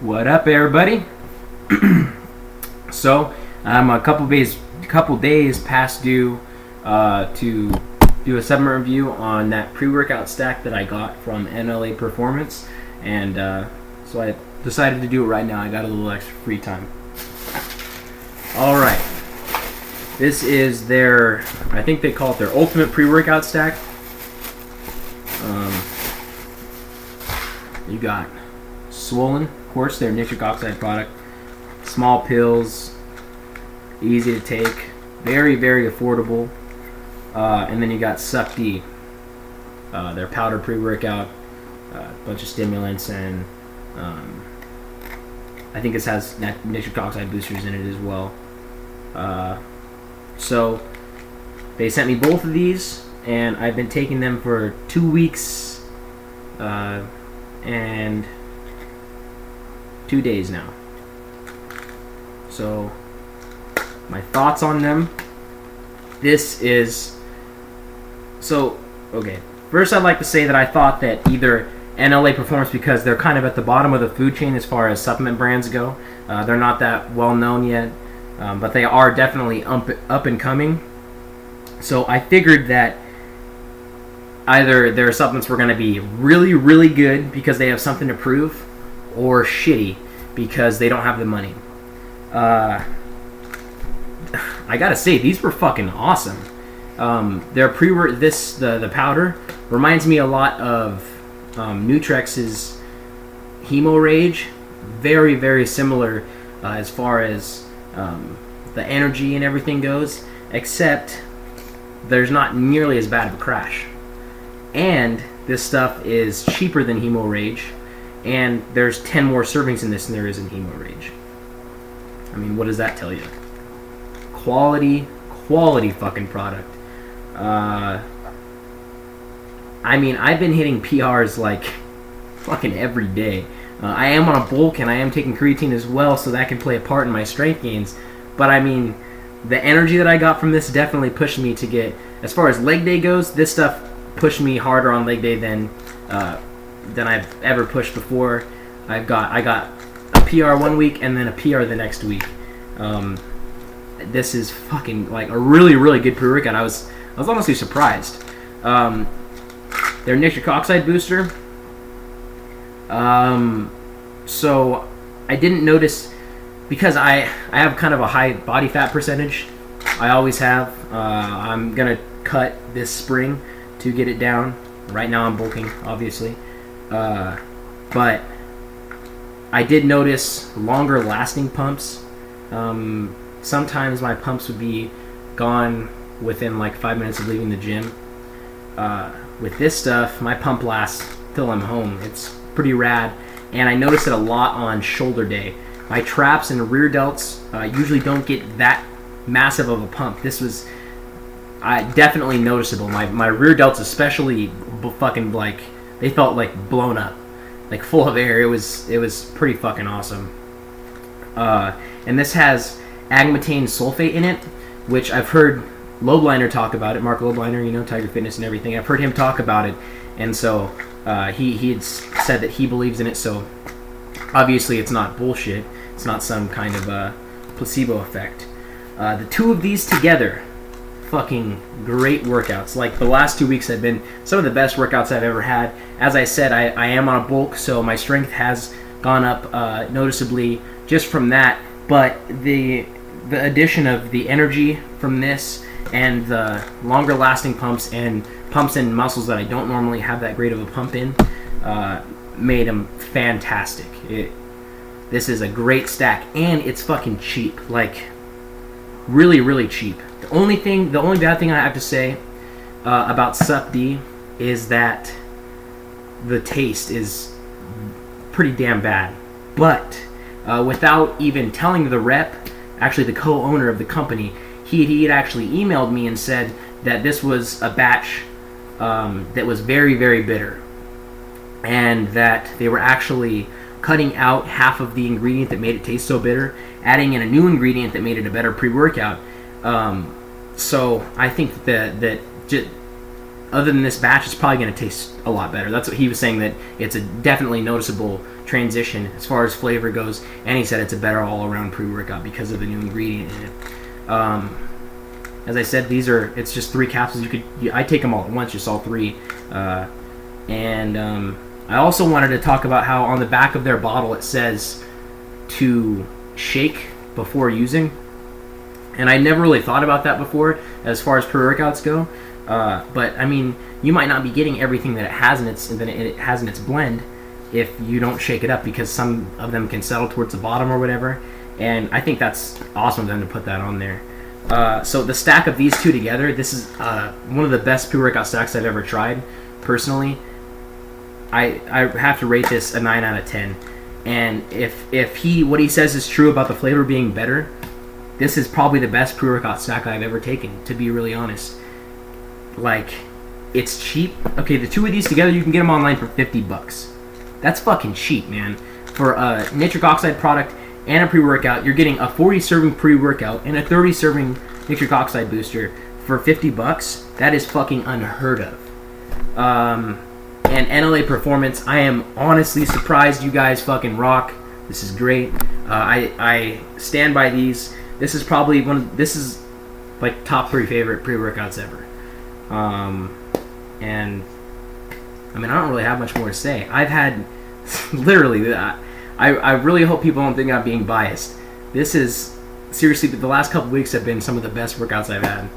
What up, everybody? So I'm a couple days past due to do a supplement review on that pre-workout stack that I got from NLA Performance, and so I decided to do it right now. I got a little extra free time. All right, this is their, I think they call it their ultimate pre-workout stack. You got SWOLL-N, of course, their nitric oxide product. Small pills, easy to take, very, very affordable. And then you got SUPP-D, their powder pre-workout, a bunch of stimulants, and I think it has nitric oxide boosters in it as well. So they sent me both of these, and I've been taking them for 2 weeks and 2 days now. So my thoughts on them. This is okay. First, I'd like to say that I thought that either NLA Performance, because they're kind of at the bottom of the food chain as far as supplement brands go. They're not that well known yet, but they are definitely up and coming. So I figured that either their supplements were going to be really, really good because they have something to prove, or shitty because they don't have the money. I gotta say, these were fucking awesome. Their the powder reminds me a lot of Nutrex's Hemo Rage. Very, very similar as far as the energy and everything goes, except there's not nearly as bad of a crash. And this stuff is cheaper than Hemo Rage, and there's 10 more servings in this than there is in Hemo Rage. I mean, what does that tell you? Quality fucking product. I mean, I've been hitting PRs like fucking every day. I am on a bulk, and I am taking creatine as well, so that can play a part in my strength gains. But I mean, the energy that I got from this definitely pushed me to get, as far as leg day goes, this stuff pushed me harder on leg day than I've ever pushed before. I got a PR 1 week and then a PR the next week. This is fucking like a really, really good pre-workout. I was honestly surprised. Their nitric oxide booster. So I didn't notice, because I have kind of a high body fat percentage. I always have. I'm gonna cut this spring to get it down. Right now I'm bulking, obviously, but I did notice longer lasting pumps. Sometimes my pumps would be gone within like 5 minutes of leaving the gym. With this stuff, my pump lasts till I'm home. It's pretty rad, and I notice it a lot on shoulder day. My traps and rear delts usually don't get that massive of a pump. This was definitely noticeable. My rear delts especially fucking, like, they felt like blown up, like full of air. It was pretty fucking awesome. And this has agmatane sulfate in it, which I've heard Lobliner talk about it. Mark Lobliner, you know, Tiger Fitness and everything. I've heard him talk about it, and so he had said that he believes in it. So obviously it's not bullshit. It's not some kind of placebo effect. The two of these together, fucking great workouts. Like, the last 2 weeks have been some of the best workouts I've ever had. As I said, I am on a bulk, so my strength has gone up noticeably just from that. But the addition of the energy from this and the longer lasting pumps and pumps in muscles that I don't normally have that great of a pump in made them fantastic. This is a great stack, and it's fucking cheap. Like, really, really cheap. The only bad thing I have to say about SUPP-D is that the taste is pretty damn bad. But without even telling the rep, actually the co-owner of the company, he had actually emailed me and said that this was a batch that was very, very bitter, and that they were actually cutting out half of the ingredient that made it taste so bitter, adding in a new ingredient that made it a better pre-workout. So I think that other than this batch, it's probably going to taste a lot better. That's what he was saying, that it's a definitely noticeable transition as far as flavor goes, and he said it's a better all-around pre-workout because of the new ingredient in it. As I said, it's just 3 capsules. I take them all at once, just all 3. I also wanted to talk about how on the back of their bottle it says to shake before using, and I never really thought about that before as far as pre-workouts go. But I mean, you might not be getting everything that it has in its blend if you don't shake it up, because some of them can settle towards the bottom or whatever. And I think that's awesome of them to put that on there. So the stack of these 2 together, this is one of the best pre-workout stacks I've ever tried, personally. I have to rate this a 9 out of 10. And if what he says is true about the flavor being better, this is probably the best pre-workout stack I've ever taken, to be really honest. Like, it's cheap. Okay, the 2 of these together, you can get them online for $50. That's fucking cheap, man. For a nitric oxide product and a pre-workout, you're getting a 40 serving pre-workout and a 30 serving nitric oxide booster for $50. That is fucking unheard of. And NLA Performance, I am honestly surprised you guys fucking rock. This is great. I stand by these. This is probably this is like top 3 favorite pre-workouts ever. And I mean, I don't really have much more to say. I've had literally, I really hope people don't think I'm being biased. This is seriously, the last couple weeks have been some of the best workouts I've had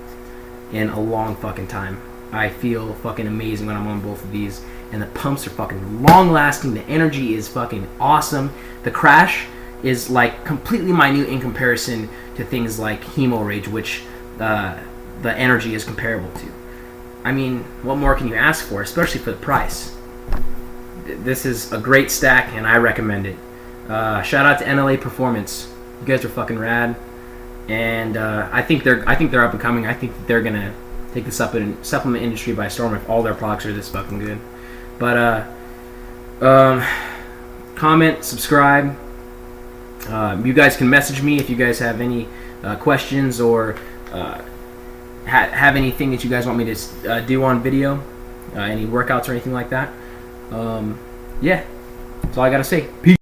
in a long fucking time. I feel fucking amazing when I'm on both of these, and the pumps are fucking long lasting. The energy is fucking awesome. The crash is like completely minute in comparison to things like Hemo Rage, which the energy is comparable to. I mean, what more can you ask for, especially for the price? This is a great stack, and I recommend it. Shout out to NLA Performance. You guys are fucking rad, and I think they're up and coming. I think that they're gonna take the supplement industry by storm if all their products are this fucking good. But comment, subscribe. You guys can message me if you guys have any questions or have anything that you guys want me to do on video, any workouts or anything like that. Yeah, that's all I gotta say. Peace.